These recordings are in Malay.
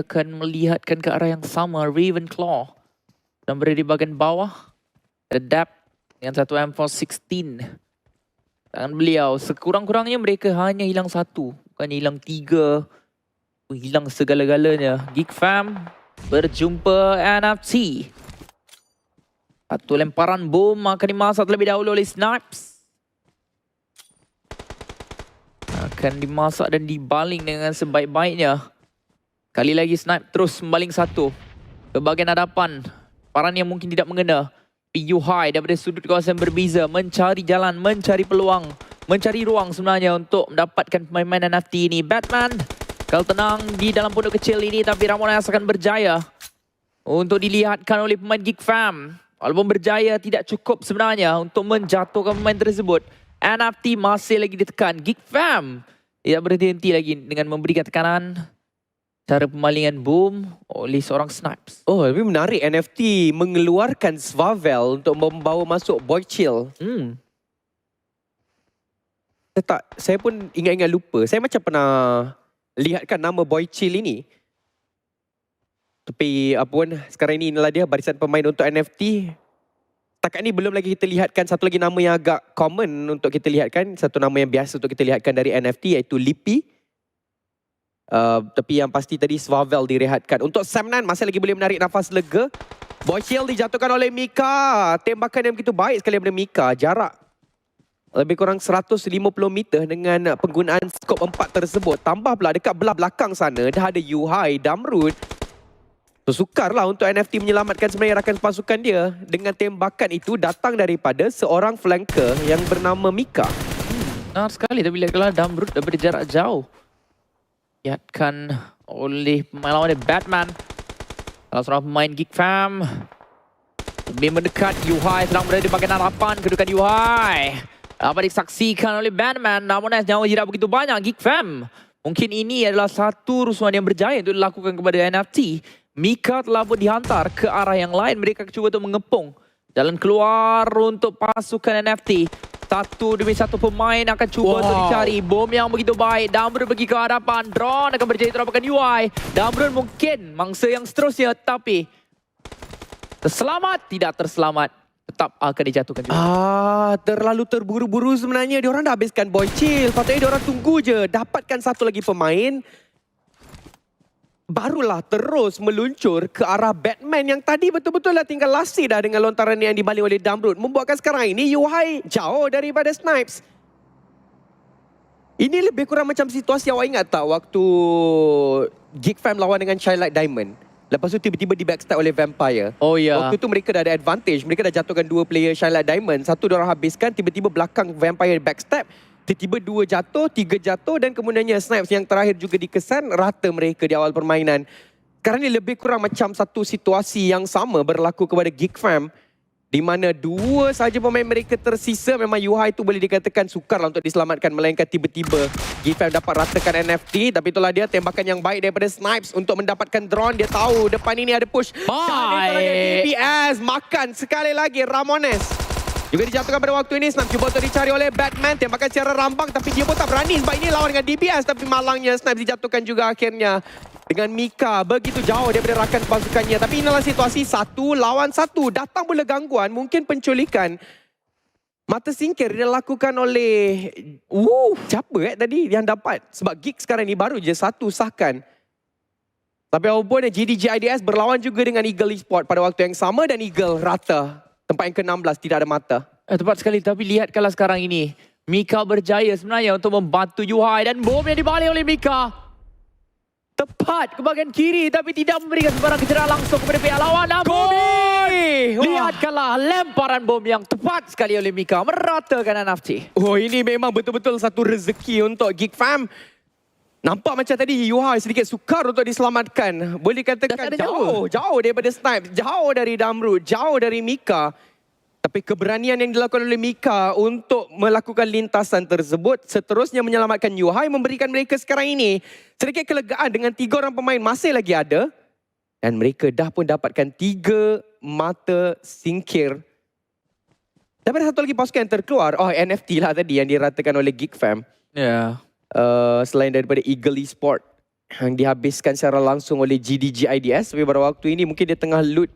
akan melihatkan ke arah yang sama. Ravenclaw dan berada di bahagian bawah. Ada Dap dengan satu M416. Tangan beliau, sekurang-kurangnya mereka hanya hilang satu. Bukan hilang tiga. Hilang segala-galanya. Geek Fam berjumpa NFT. Satu lemparan bom akan dimasak terlebih dahulu oleh Snipes. Akan dimasak dan dibaling dengan sebaik-baiknya. Kali lagi Snipe terus membaling satu ke bahagian hadapan. Paran yang mungkin tidak mengena. Yuhai daripada sudut kawasan berbeza. Mencari jalan, mencari peluang. Mencari ruang sebenarnya untuk mendapatkan pemain-pemain NFT ini. Batman kalau tenang di dalam pondok kecil ini. Tapi Ramones akan berjaya untuk dilihatkan oleh pemain Geek Fam. Walaupun berjaya tidak cukup sebenarnya untuk menjatuhkan pemain tersebut. NFT masih lagi ditekan. Geek Fam tidak berhenti lagi dengan memberikan tekanan. Cara pemalingan bom oleh seorang Snipes. Oh, lebih menarik NFT mengeluarkan Swavel untuk membawa masuk Boy Chill. Saya pun ingat-ingat lupa. Saya macam pernah lihatkan nama Boy Chill ini. Tapi apa pun, sekarang ini inilah dia barisan pemain untuk NFT. Setakat ni belum lagi kita lihatkan satu lagi nama yang agak common untuk kita lihatkan. Satu nama yang biasa untuk kita lihatkan dari NFT iaitu Lippy. Tapi yang pasti tadi Swavel direhatkan. Untuk Samnan masih lagi boleh menarik nafas lega. Boy Chill dijatuhkan oleh Mika. Tembakan yang begitu baik sekali daripada Mika. Jarak lebih kurang 150 meter dengan penggunaan skop 4 tersebut. Tambah pula dekat belah belakang sana dah ada Yuhai, Damrud. So, sukarlah untuk NFT menyelamatkan sebenarnya rakan pasukan dia. Dengan tembakan itu datang daripada seorang flanker yang bernama Mika. Benar sekali, tapi lihatlah Damrud daripada jarak jauh. Lihatkan oleh pemain lawan Batman. Salah seorang pemain Geek Fam. Lebih mendekat, Yuhai sedang berada di bahagian harapan. Kedudukan Yuhai dapat disaksikan oleh Batman. Namun nyawa tidak begitu banyak Geek Fam. Mungkin ini adalah satu rusuhan yang berjaya untuk dilakukan kepada NFT. Mika telah pun dihantar ke arah yang lain. Mereka cuba untuk mengepung jalan keluar untuk pasukan NFT. Satu demi satu pemain akan cuba untuk dicari. Bom yang begitu baik. Damrud pergi ke hadapan. Drone akan berjaya terapakan UI. Damrud mungkin mangsa yang seterusnya. Tapi terselamat, tidak terselamat. Tetap akan dijatuhkan juga. Terlalu terburu-buru sebenarnya. Diorang dah habiskan Boy Chill. Patutnya diorang tunggu je. Dapatkan satu lagi pemain. Barulah terus meluncur ke arah Batman yang tadi betul-betul lah tinggal lasi dah dengan lontaran yang dibaling oleh Damrud. Membuatkan sekarang ini Yuhai jauh daripada Snipes. Ini lebih kurang macam situasi awak ingat tak waktu Geek Fam lawan dengan Childlight Diamond. Lepas tu tiba-tiba di backstab oleh Vampire. Oh ya. Waktu tu mereka dah ada advantage. Mereka dah jatuhkan dua player Childlight Diamond. Satu diorang habiskan, tiba-tiba belakang Vampire backstab. Tiba-tiba 2 jatuh, 3 jatuh dan kemudiannya Snipes yang terakhir juga dikesan. Rata mereka di awal permainan. Sekarang ni lebih kurang macam satu situasi yang sama berlaku kepada Geek Fam. Di mana 2 sahaja pemain mereka tersisa. Memang Yuhai tu boleh dikatakan sukarlah untuk diselamatkan. Melainkan tiba-tiba Geek Fam dapat ratakan NFT. Tapi itulah dia tembakan yang baik daripada Snipes untuk mendapatkan drone. Dia tahu depan ini ada push. Baik. DPS makan sekali lagi Ramones. Juga dijatuhkan pada waktu ini. Snipes cuba untuk dicari oleh Batman. Tembakan secara rambang tapi dia pun tak berani sebab ini lawan dengan DPS. Tapi malangnya Snipes dijatuhkan juga akhirnya. Dengan Mika begitu jauh daripada rakan pasukannya. Tapi inilah situasi 1 lawan 1. Datang pula gangguan. Mungkin penculikan. Mata singkir dilakukan oleh... siapa tadi yang dapat? Sebab Geek sekarang ni baru je 1 sahkan. Tapi apapun GDG IDS berlawan juga dengan Eagle Esports pada waktu yang sama. Dan Eagle rata. Tempat yang ke-16 tidak ada mata. Tepat sekali, tapi lihatkanlah sekarang ini. Mika berjaya sebenarnya untuk membantu Yuhai. Dan bom yang dibaling oleh Mika. Tepat ke bahagian kiri tapi tidak memberikan sebarang kecederaan langsung kepada pihak lawan. Namun lihatkanlah lemparan bom yang tepat sekali oleh Mika. Meratakan NFT. Ini memang betul-betul satu rezeki untuk Geek Fam. Nampak macam tadi Yuhai sedikit sukar untuk diselamatkan. Boleh katakan jauh daripada Snipes, jauh dari Damrud, jauh dari Mika. Tapi keberanian yang dilakukan oleh Mika untuk melakukan lintasan tersebut seterusnya menyelamatkan Yuhai, memberikan mereka sekarang ini sedikit kelegaan dengan 3 orang pemain masih lagi ada. Dan mereka dah pun dapatkan 3 mata singkir. Tapi ada satu lagi pasukan yang terkeluar. NFT lah tadi yang diratakan oleh Geek Fam. Ya. Selain daripada Eagle Esports. yang dihabiskan secara langsung oleh GDG IDS. Tapi pada waktu ini mungkin dia tengah loot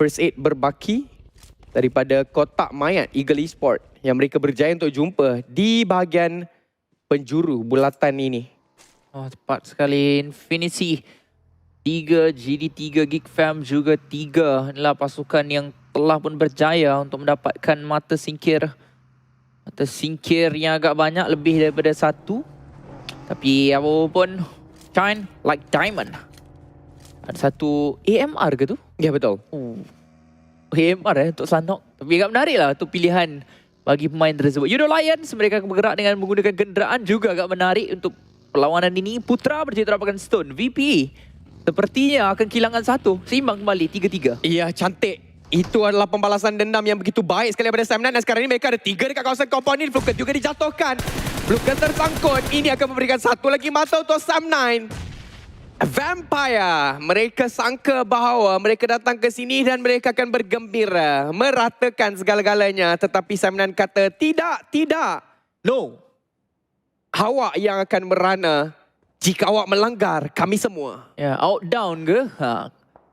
first aid berbaki daripada kotak mayat Eagle Esport yang mereka berjaya untuk jumpa di bahagian penjuru bulatan ini. Oh, tepat sekali. Infinity 3, GD3, Geek Fam juga 3. Inilah pasukan yang telah pun berjaya untuk mendapatkan mata singkir. Mata singkir yang agak banyak, lebih daripada 1. Tapi apapun, shine like diamond. Ada satu AMR ke tu? Ya, betul. AMR untuk Sanhok. Tapi agak menarik lah untuk pilihan bagi pemain tersebut. Yudo Lions, mereka akan bergerak dengan menggunakan kenderaan juga agak menarik untuk perlawanan ini. Putra berjaya dapatkan stone. VP sepertinya akan kehilangan 1. Seimbang kembali 3-3. Iya, cantik. Itu adalah pembalasan dendam yang begitu baik sekali daripada Sam9. Dan sekarang ini mereka ada 3 dekat kawasan compound ini. Fluker juga dijatuhkan. Fluker tersangkut. Ini akan memberikan 1 lagi mata untuk Sam9. Vampire. Mereka sangka bahawa mereka datang ke sini dan mereka akan bergembira. Meratakan segala-galanya. Tetapi Sam9 kata, tidak. No. Awak yang akan merana jika awak melanggar kami semua. Ya, out down ke?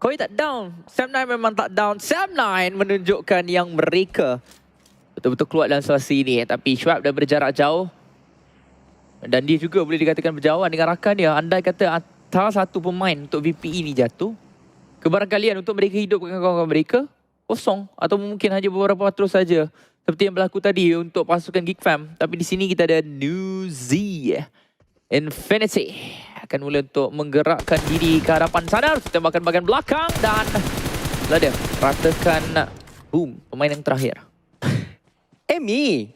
Kau tak down. Sam9 memang tak down. Sam9 menunjukkan yang mereka betul-betul keluar dalam situasi ini. Tapi Schwab dah berjarak jauh. Dan dia juga boleh dikatakan berjauhan dengan rakan dia. Andai kata salah satu pemain untuk VP ini jatuh, kebarangkalian untuk mereka hidup dengan kawan-kawan mereka kosong. Atau mungkin hanya beberapa terus saja. Seperti yang berlaku tadi untuk pasukan Geek Fam. Tapi di sini kita ada New Z. Infinity akan mula untuk menggerakkan diri ke hadapan sana. Tembakan bahagian belakang dan ada ratakan boom, pemain yang terakhir. Amy,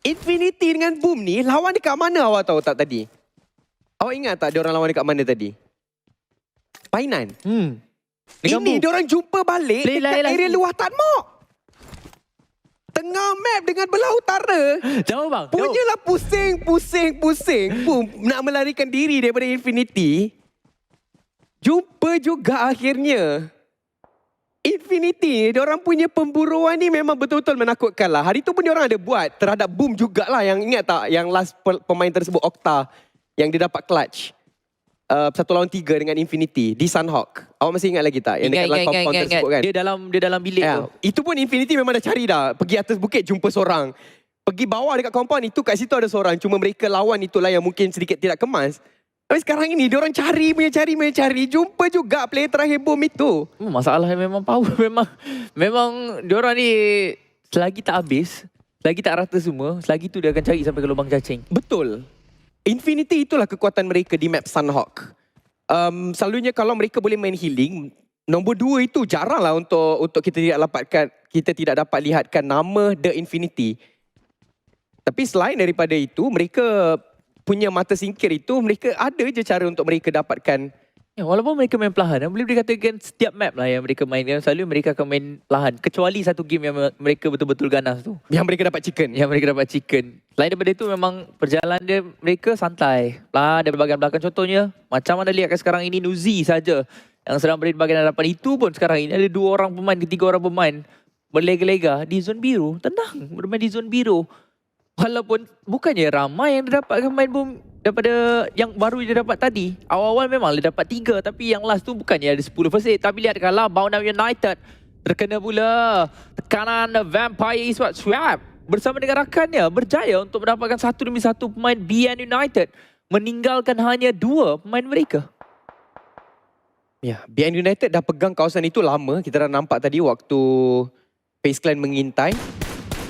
Infinity dengan Boom ni lawan dekat mana awak tahu tak tadi? Awak ingat tak dia orang lawan dekat mana tadi? Painan. Ini dia orang jumpa balik dekat area luar Tatmok. Tengah map dengan belah utara. Jauh bang. Punyalah pusing. Boom, nak melarikan diri daripada Infinity. Jumpa juga akhirnya. Infinity, diorang punya pemburuan ni memang betul-betul menakutkan lah. Hari tu pun diorang ada buat terhadap Boom jugalah. Yang ingat tak yang last pemain tersebut Okta yang dia dapat clutch. 1 lawan 3 dengan Infinity di Sanhok. Awak masih ingat lagi tak? Yang dekat dalam compound tersebut kan? Dia dalam bilik tu. Itu pun Infinity memang dah cari dah. Pergi atas bukit jumpa seorang. Pergi bawah dekat compound itu kat situ ada seorang. Cuma mereka lawan itulah yang mungkin sedikit tidak kemas. Tapi sekarang ini diorang cari. Jumpa juga player terakhir Boom itu. Masalah memang power. Memang diorang ni selagi tak habis, selagi tak rata semua, selagi tu dia akan cari sampai ke lubang cacing. Betul. Infinity itulah kekuatan mereka di map Sanhok. Selalunya kalau mereka boleh main healing, nombor 2 itu jarang lah untuk kita tidak dapat lihatkan nama The Infinity. Tapi selain daripada itu, mereka punya mata singkir itu, mereka ada je cara untuk mereka dapatkan. Ya, walaupun mereka main perlahan, boleh dikatakan setiap map lah yang mereka main. Selalu mereka akan main perlahan. Kecuali satu game yang mereka betul-betul ganas tu. Yang mereka dapat chicken. Selain daripada itu memang perjalanan dia mereka santai. Pelan dari bahagian belakang contohnya. Macam mana lihat sekarang ini Nuzi saja yang sedang berada di bahagian hadapan. Itu pun sekarang ini ada 2 orang pemain, 3 orang pemain berlega-lega di zon biru. Tenang bermain di zon biru. Walaupun bukannya ramai yang dia dapatkan main Boom daripada yang baru dia dapat tadi. Awal-awal memang dia dapat 3. Tapi yang last tu bukannya ada 10 first aid. Tapi lihat kalah Boundam United. Terkena pula tekanan Vampire Esports Swap. Bersama dengan rakannya berjaya untuk mendapatkan 1 demi 1 pemain BN United. Meninggalkan hanya 2 pemain mereka. Ya, BN United dah pegang kawasan itu lama. Kita dah nampak tadi waktu FaZe Clan mengintai.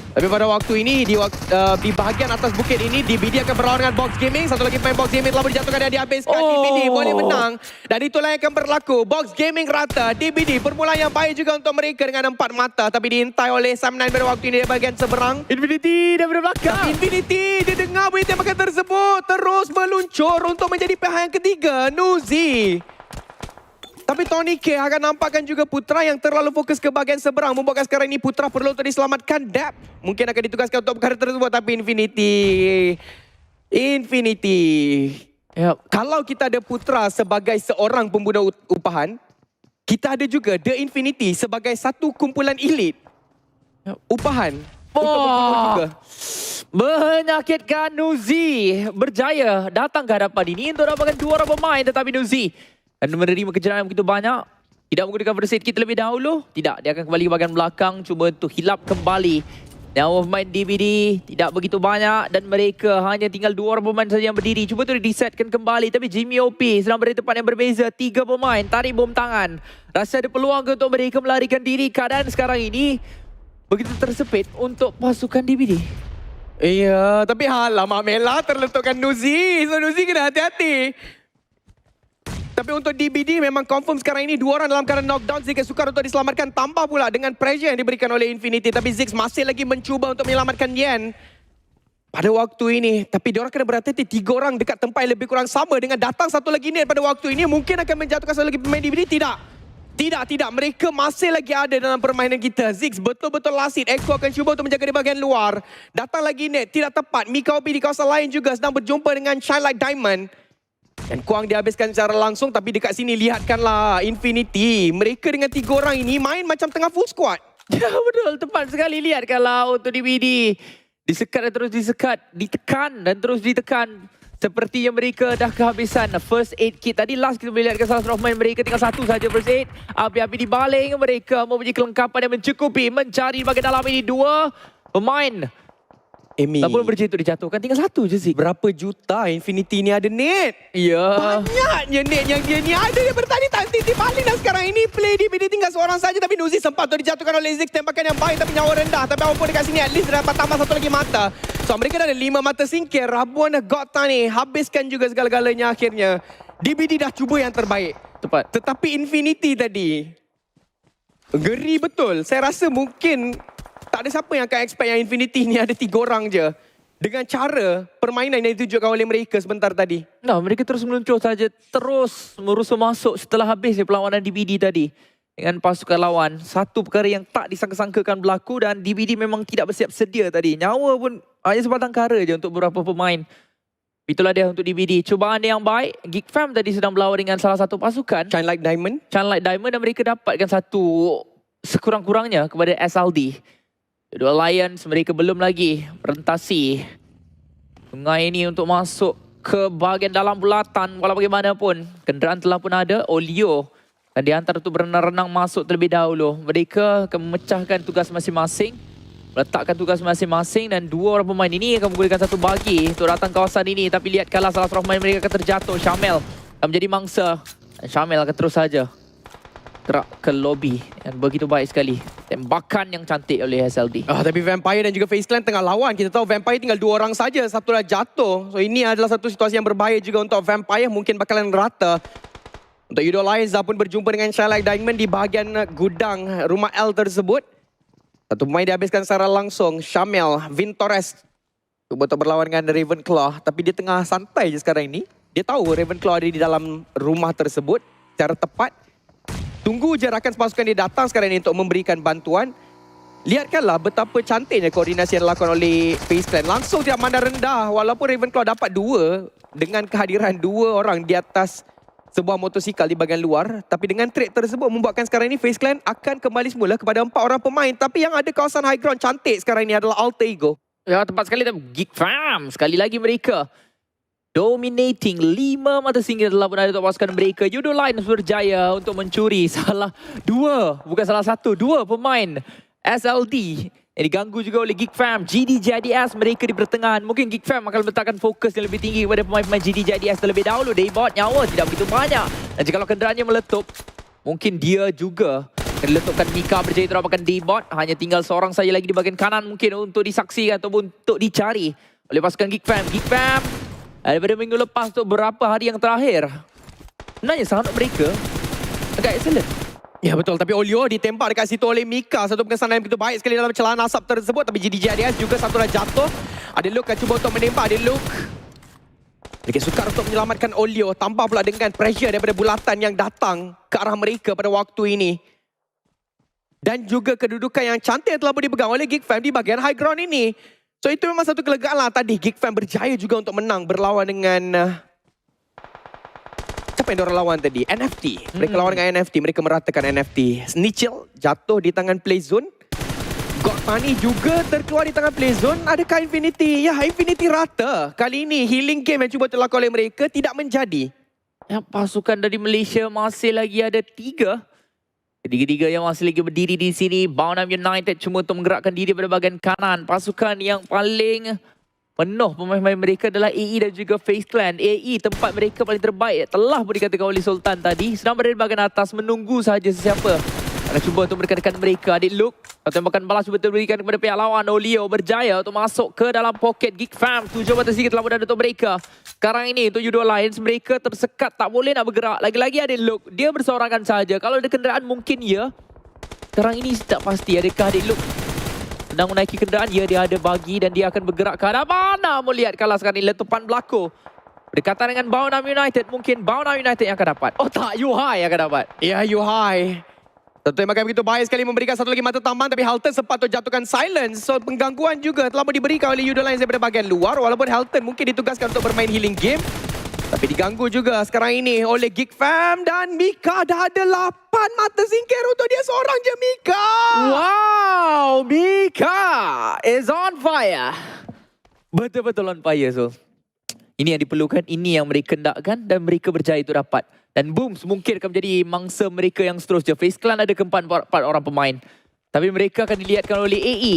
Tapi pada waktu ini di bahagian atas bukit ini DBD akan berlawan dengan Box Gaming. Satu lagi pemain Box Gaming telah dijatuhkan dan dihabiskan. DBD boleh menang. Dan itulah yang akan berlaku. Box Gaming rata. DBD permulaan yang baik juga untuk mereka dengan 4 mata. Tapi diintai oleh Sam9 pada waktu ini di bahagian seberang. Infinity daripada belakang. Tapi Infinity dia dengar bunyi tembakan tersebut. Terus meluncur untuk menjadi pihak yang ketiga. Nuzi. Tapi Tony K akan nampakkan juga Putra yang terlalu fokus ke bahagian seberang. Membuatkan sekarang ini Putra perlu untuk diselamatkan. Dap mungkin akan ditugaskan untuk perkara tersebut. Tapi Infinity. Yep. Kalau kita ada Putra sebagai seorang pembunuh upahan, kita ada juga The Infinity sebagai satu kumpulan elit. Yep. Upahan. juga. Menyakitkan Nuzi berjaya datang ke hadapan ini untuk dapatkan 2 orang pemain, tetapi Nuzi dan menerima kejeran yang begitu banyak. Tidak menggunakan first aid kit terlebih dahulu. Tidak, dia akan kembali ke bahagian belakang cuba untuk hilap kembali. Nyawa pemain DVD tidak begitu banyak dan mereka hanya tinggal 2 orang pemain saja yang berdiri. Cuba untuk disetkan kembali, tapi Jimmy OP sedang berada di tempat yang berbeza. 3 pemain tarik bom tangan. Rasa ada peluang untuk mereka melarikan diri. Keadaan sekarang ini begitu tersepit untuk pasukan DVD. Iya, tapi alamak Mela terletupkan Nuzi. So Nuzi kena hati-hati. Tapi untuk DBD memang confirm sekarang ini 2 orang dalam keadaan knockdown. Ziggs sukar untuk diselamatkan. Tambah pula dengan pressure yang diberikan oleh Infinity. Tapi Ziggs masih lagi mencuba untuk menyelamatkan Yen pada waktu ini. Tapi diorang kena berhati-hati 3 orang dekat tempat yang lebih kurang sama. Dengan datang satu lagi net pada waktu ini mungkin akan menjatuhkan satu lagi pemain DBD. Tidak. Mereka masih lagi ada dalam permainan kita. Ziggs betul-betul lasit. Eko akan cuba untuk menjaga di bahagian luar. Datang lagi net. Tidak tepat. Mika OP di kawasan lain juga sedang berjumpa dengan Shine Like Diamond. Dan Kuang dihabiskan secara langsung. Tapi dekat sini lihatkanlah Infinity. Mereka dengan 3 orang ini main macam tengah full squad. Ya betul, tepat sekali. Lihatkanlah untuk DVD. Disekat dan terus disekat. Ditekan dan terus ditekan. Sepertinya mereka dah kehabisan first aid kit. Tadi last kita boleh lihatkan salah seorang pemain mereka tinggal 1 saja first aid. Api-api dibaling, mereka mempunyai kelengkapan yang mencukupi. Mencari bahagian dalam ini 2 pemain. Amy, tak boleh berjaya untuk dijatuhkan. Tinggal 1 je Zik. berapa juta Infinity ni ada net? Ya. Banyaknya net yang dia ni ada. Dia bertani tak titip balik dan sekarang ini play DBD tinggal seorang saja. Tapi Nuzi sempat untuk dijatuhkan oleh Ziggs. Tembakan yang baik tapi nyawa rendah. Tapi apapun dekat sini at least dapat tambah 1 lagi mata. So mereka dah ada 5 mata singkir. Rabuan dah got ni. Habiskan juga segala-galanya akhirnya. DBD dah cuba yang terbaik. Tepat. Tetapi Infinity tadi ngeri betul. Saya rasa mungkin tak ada siapa yang akan expect yang Infinity ni ada 3 orang je. Dengan cara permainan yang ditunjukkan oleh mereka sebentar tadi. Nah, mereka terus meluncur saja. Terus merusuh masuk setelah habis perlawanan DBD tadi. Dengan pasukan lawan. Satu perkara yang tak disangka-sangkakan berlaku dan DBD memang tidak bersiap sedia tadi. Nyawa pun hanya sebatang kara je untuk beberapa pemain. Itulah dia untuk DBD. Cubaan dia yang baik. Geek Fam tadi sedang berlawan dengan salah satu pasukan. Shine Like Diamond. Shine Like Diamond dan mereka dapatkan satu sekurang-kurangnya kepada SLD. Dua Lions mereka belum lagi merentasi sungai ini untuk masuk ke bahagian dalam bulatan. Walau bagaimanapun, kenderaan telah pun ada. Olio dan diantar untuk berenang-renang masuk terlebih dahulu. Mereka akan memecahkan tugas masing-masing, meletakkan tugas masing-masing dan 2 orang pemain ini akan menggunakan satu bagi untuk datang kawasan ini. Tapi lihatkanlah salah seorang pemain mereka akan terjatuh. Shamel akan menjadi mangsa dan Shamel akan terus saja gerak ke lobby yang begitu baik sekali. Tembakan yang cantik oleh SLD. Tapi Vampire dan juga FaZe Clan tengah lawan. Kita tahu Vampire tinggal 2 orang saja. Satu dah jatuh. So ini adalah satu situasi yang berbahaya juga untuk Vampire. Mungkin bakalan rata. Untuk Yudo Lions dah pun berjumpa dengan Shine Like Diamond di bahagian gudang rumah L tersebut. Satu pemain dihabiskan secara langsung. Shamel, Vin Torres. Cuba untuk berlawan dengan Ravenclaw. Tapi dia tengah santai je sekarang ini. Dia tahu Ravenclaw ada di dalam rumah tersebut. Secara tepat. Tunggu je rakan pasukan dia datang sekarang ini untuk memberikan bantuan. Lihatkanlah betapa cantiknya koordinasi yang dilakukan oleh FaZe Clan. Langsung tidak mandang rendah. Walaupun Ravenclaw dapat 2 dengan kehadiran 2 orang di atas sebuah motosikal di bahagian luar. Tapi dengan trade tersebut membuatkan sekarang ini FaZe Clan akan kembali semula kepada 4 orang pemain. Tapi yang ada kawasan high ground cantik sekarang ini adalah Alter Ego. Ya, tepat sekali. Geek Fam. Sekali lagi mereka dominating 5 mata singgah telah pun ada untuk pasukan mereka. Yudo Lions berjaya untuk mencuri salah 2, bukan salah 1, 2 pemain SLD yang diganggu juga oleh Geek Fam. GDJDS mereka di pertengahan. Mungkin Geek Fam akan letakkan fokus yang lebih tinggi kepada pemain-pemain GDJDS terlebih dahulu. Daybot nyawa tidak begitu banyak. Dan jika kenderaannya meletup, mungkin dia juga diletupkan. Mika berjaya terapakan Daybot. Hanya tinggal seorang saja lagi di bahagian kanan mungkin untuk disaksikan ataupun untuk dicari oleh pasukan Geek Fam. Geek Fam daripada minggu lepas untuk berapa hari yang terakhir, sebenarnya sangat mereka agak excellent. Ya betul, tapi Olio ditembak dekat situ oleh Mika. Satu pengesanan yang begitu baik sekali dalam celaan asap tersebut. Tapi GDJDS juga satu dah jatuh. Ada Luke yang cuba untuk menembak. Ada Luke. Mereka sukar untuk menyelamatkan Olio. Tambah pula dengan pressure daripada bulatan yang datang ke arah mereka pada waktu ini. Dan juga kedudukan yang cantik telah pun dipegang oleh Geek Fam di bahagian high ground ini. So itu memang satu kelegaan lah tadi. Geek Fam berjaya juga untuk menang berlawan dengan siapa yang diorang lawan tadi? NFT. Mereka lawan dengan NFT. Mereka meratakan NFT. Snitchel jatuh di tangan Playzone. God Money juga terkeluar di tengah play zone. Adakah Infinity? Ya, Infinity rata. Kali ini healing game yang cuba terlakukan oleh mereka tidak menjadi. Ya, pasukan dari Malaysia masih lagi ada 3. Ketiga-tiga yang masih lagi berdiri di sini. Bounam United cuma untuk menggerakkan diri pada bahagian kanan. Pasukan yang paling penuh pemain-pemain mereka adalah AE dan juga FaZe Clan. AE tempat mereka paling terbaik telah pun dikatakan oleh Sultan tadi. Sedang berada di bahagian atas menunggu sahaja sesiapa akan cuba untuk menekan mereka. Adik Luke tembakan balas cuba diberikan kepada pihak lawan. Olio berjaya untuk masuk ke dalam poket Geek Fam. 7 mata sikit telah berada untuk mereka. Sekarang ini untuk Judo Lions mereka tersekat, tak boleh nak bergerak. Lagi-lagi Adik Luke, dia berseorangan saja. Kalau ada kenderaan mungkin ya. Sekarang ini tak pasti adakah Adik Luke sedang menaiki kenderaan. Ya, dia ada bagi dan dia akan bergerak ke arah mana. Mau lihat kalau sekarang ini letupan berlaku. Berdekatan dengan Bounam United. Mungkin Bounam United yang akan dapat. Oh tak, Yuhai yang akan dapat. Ya, Yuhai. Tentu yang begitu baik sekali memberikan satu lagi mata tambang, tapi Halton sempat untuk jatuhkan silence. So penggangguan juga telah diberikan oleh Judo Lions daripada bahagian luar. Walaupun Halton mungkin ditugaskan untuk bermain healing game, tapi diganggu juga sekarang ini oleh Geek Fam. Dan Mika dah ada 8 mata singkir untuk dia seorang je, Mika. Wow, Mika is on fire. Betul-betul on fire, so. Ini yang diperlukan, ini yang mereka hendakkan dan mereka berjaya itu dapat. Dan Booms mungkin akan menjadi mangsa mereka yang seterusnya. FaZe Clan ada keempat orang pemain. Tapi mereka akan dilihatkan oleh AE.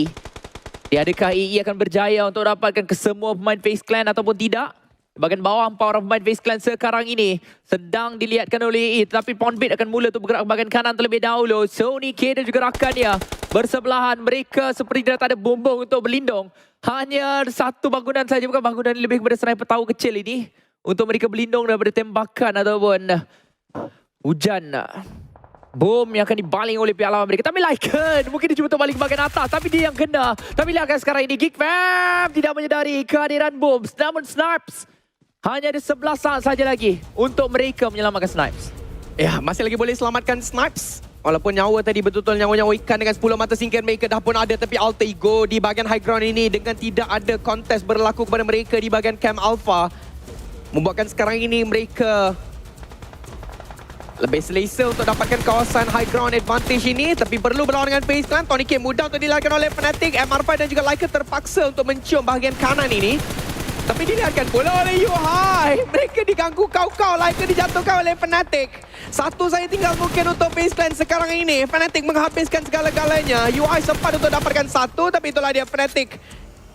Adakah AE akan berjaya untuk dapatkan kesemua pemain FaZe Clan ataupun tidak? Bahagian bawah 4 orang pemain FaZe Clan sekarang ini sedang dilihatkan oleh AE. Tetapi Poundbait akan mula untuk bergerak ke bahagian kanan terlebih dahulu. Sony K dan juga rakannya bersebelahan. Mereka seperti tidak ada bumbung untuk berlindung. Hanya satu bangunan saja, bukan bangunan lebih kepada sniper tahu kecil ini. Untuk mereka berlindung daripada tembakan ataupun hujan bom yang akan dibaling oleh pihak lawan mereka. Tapi Lycan mungkin dia cuba untuk balik ke bahagian atas, tapi dia yang kena. Tapi lihatkan sekarang ini Geek Fam tidak menyedari kehadiran Booms. Namun Snipes hanya ada 11 saat saja lagi untuk mereka menyelamatkan Snipes. Ya, masih lagi boleh selamatkan Snipes. Walaupun nyawa tadi betul-betul nyawa-nyawa ikan dengan 10 mata singkir mereka dah pun ada. Tapi Alter Ego di bahagian high ground ini dengan tidak ada kontes berlaku kepada mereka di bahagian Camp Alpha, membuatkan sekarang ini mereka lebih selesa untuk dapatkan kawasan high ground advantage ini. Tapi perlu berlawan dengan FaZe Clan. Tony K mudah untuk dilakukan oleh Fnatic. MR5 dan juga Lycan terpaksa untuk mencium bahagian kanan ini. Tapi dilihatkan pula oleh Yuhai. Mereka diganggu kau-kau. Lycan dijatuhkan oleh Fnatic. Satu saya tinggal mungkin untuk FaZe Clan sekarang ini. Fnatic menghabiskan segala-galanya. Yuhai sempat untuk dapatkan satu, tapi itulah dia Fnatic.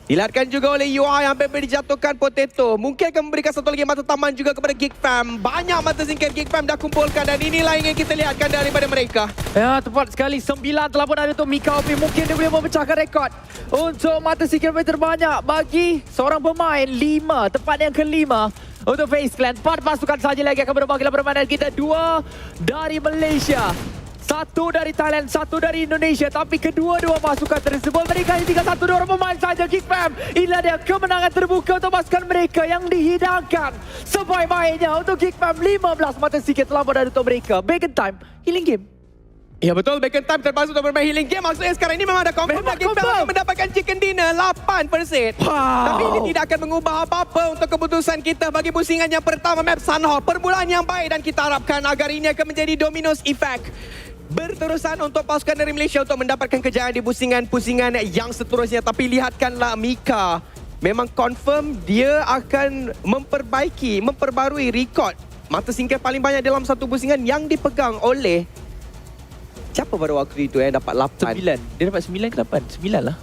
Dilihatkan juga oleh UI hampir dijatuhkan Potato. Mungkin akan memberikan satu lagi mata taman juga kepada Geek Fam. Banyak mata singkir Geek Fam dah kumpulkan dan inilah yang kita lihatkan daripada mereka. Ya, tepat sekali. 9 telah pun ada untuk Mika OP. Mungkin dia boleh memecahkan rekod untuk mata singkir terbanyak bagi seorang pemain. 5, tepat yang kelima untuk FaZe Clan. 4 pasukan saja lagi akan berbagi permainan kita. 2 dari Malaysia, 1 dari Thailand, 1 dari Indonesia. Tapi kedua-dua pasukan tersebut mereka hanya tinggal 1 orang pemain saja. Geek Fam, inilah dia kemenangan terbuka untuk pasukan mereka yang dihidangkan sebaik-baiknya untuk Geek Fam. 15 mata sikit telah berada untuk mereka. Bacon time, healing game. Ya betul, Bacon time terpaksa untuk bermain healing game. Maksudnya sekarang ini memang ada confirm Memang Geek Fam akan mendapatkan chicken dinner 8%. Tapi ini tidak akan mengubah apa-apa untuk keputusan kita bagi pusingan yang pertama map Sunhawk. Permulaan yang baik dan kita harapkan agar ini akan menjadi dominoes effect berterusan untuk pasukan dari Malaysia untuk mendapatkan kejayaan di pusingan-pusingan yang seterusnya. Tapi lihatkanlah Mika, memang confirm dia akan memperbarui rekod mata singkir paling banyak dalam satu pusingan yang dipegang oleh siapa pada waktu itu dapat 8? 9. Dia dapat 9 ke 8? 9 lah.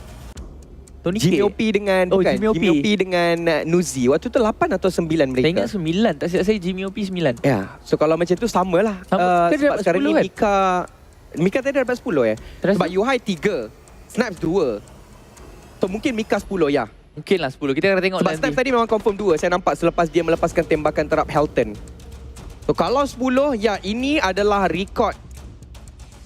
Tony K. Jimmy OP dengan Jimmy OP dengan Nuzi. Waktu tu 8 atau 9 mereka? Saya ingat 9. Tak silap saya Jimmy OP 9. Ya, so kalau macam tu samalah. Sebab sekarang ni Mika tadi dapat 10 ya. Sebab Yuhai 3, Snipes 2. So mungkin Mika 10 ya. Mungkinlah 10. Kita akan tengok sebab nanti. Snipes tadi memang confirm 2. Saya nampak selepas dia melepaskan tembakan terhadap Halton. So kalau 10, ya ini adalah rekod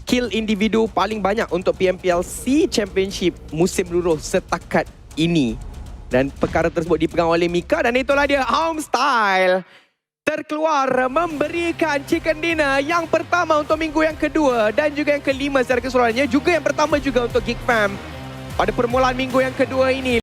kill individu paling banyak untuk PMPLC Championship musim luruh setakat ini. Dan perkara tersebut dipegang oleh Mika dan itulah dia Home Style terkeluar memberikan chicken dinner yang pertama untuk minggu yang kedua dan juga yang kelima secara keseluruhannya. Juga yang pertama juga untuk Geek Fam pada permulaan minggu yang kedua ini.